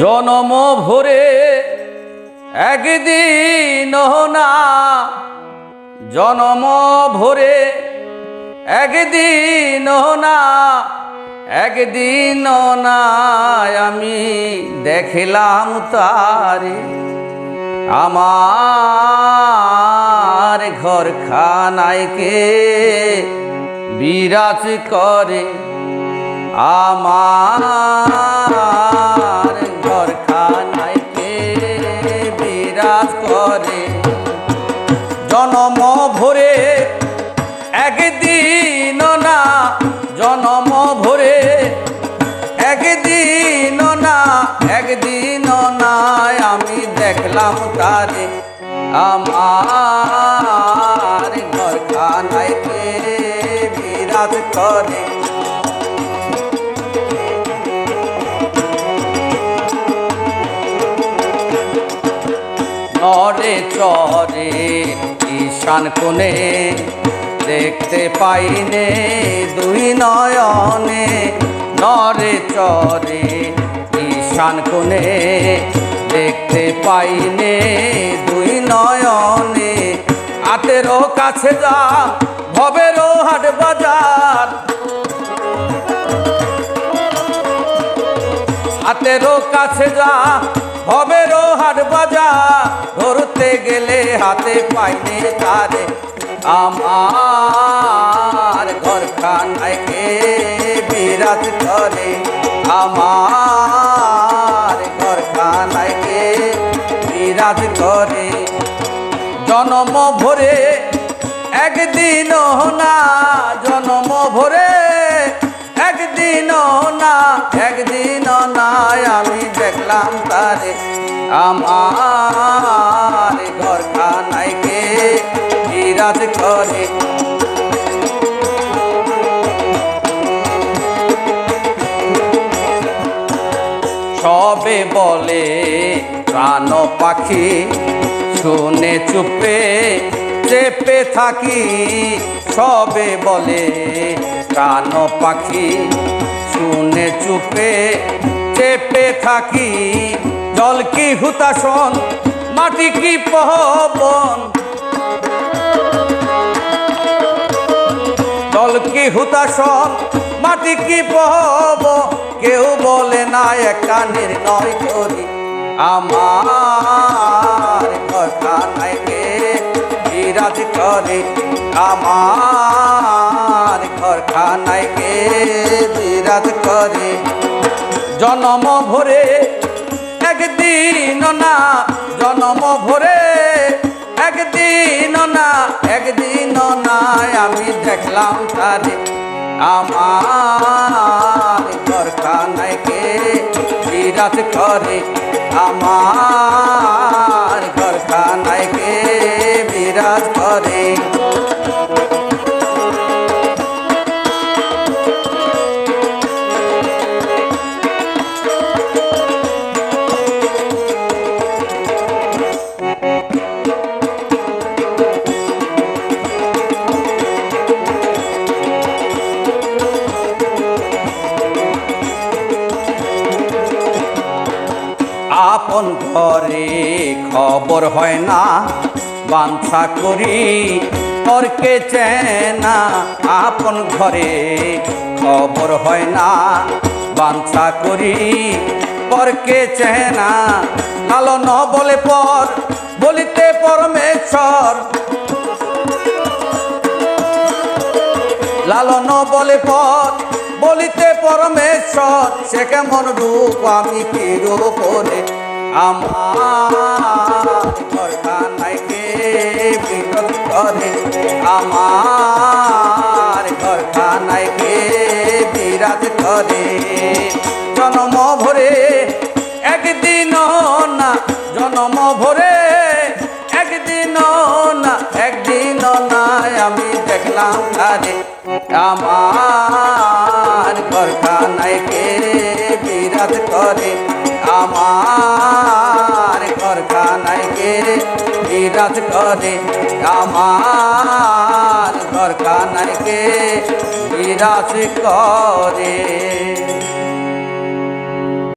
জনম ভরে একদিন না, জনম ভরে একদিন না, একদিন না আমি দেখলাম তারে। আমার ঘরখানায় কে বিরাজ করে, আমার ঘরখানায় কে বিরাজ করে। জনম ভরে একদিন না, জনম ভরে একদিন না, একদিন না আমি দেখলাম তারে। আমার ঘরখানায় কে বিরাজ করে। নরে চরে ঈশান কোণে দেখতে পাইনে দুই নয়নে, নরে চরে ঈশান কোণে দেখতে পাইনে দুই নয়নে। হাতেরও কাছে যা ভবেরও হাট বাজার, হাতেরও কাছে যা ভবেরও হাট বাজার, ধরতে গেলে হাতে পাইনে তারে। আমার ঘরখানায় কে বিরাজ করে, আমার ঘরখানায় কে বিরাজ করে। জনম ভরে একদিন না, জনম ভরে একদিন না, একদিন না আমি দেখলাম তারে। আমার ঘরখানায় কে বিরাজ করে। সবে বলে প্রাণ পাখি, শুনে চুপে চেপে থাকি। সবে বলে প্রাণ পাখি, শুনে চুপে চেপে থাকি। জল কি হুতাশন, মাটি কি পবন, জল কি হুতাশন, মাটি কি পব, কেউ বলে না একটা নির্ণয় করি। আমার ঘরখানায় কে বিরাজ করে, আমার ঘরখানায় কে বিরাজ করে। জনম ভরে একদিন না, জনম ভরে একদিন না, একদিন না আমি দেখলাম তারে। আমার ঘরখানায় কে বিরাজ করে, আমার ঘরখানায় কে বিরাজ করে। আপন ঘরে খবর হয় না, বাঞ্ছা করি পরকে চেনা। আপন ঘরে খবর হয় না, বাঞ্ছা করি পরকে চেনা। লালন বলে পর বলিতে পরমেশ্বর, লালন বলে পর বলিতে পরমেশ্বর। সে কেমন রূপ আমি কি রূপ করে, আমার ঘরখানায় কে বিরাজ করে, আমার ঘরখানায় কে বিরাজ করে। জনম ভরে একদিন না, জনম ভরে একদিন না, একদিন না আমি দেখলাম তারে। আমার ঘরখানায় কে বিরাজ করে, আমার ঘরখানায় কে বিরাজ করে, আমার ঘরখানায় কে বিরাজ করে।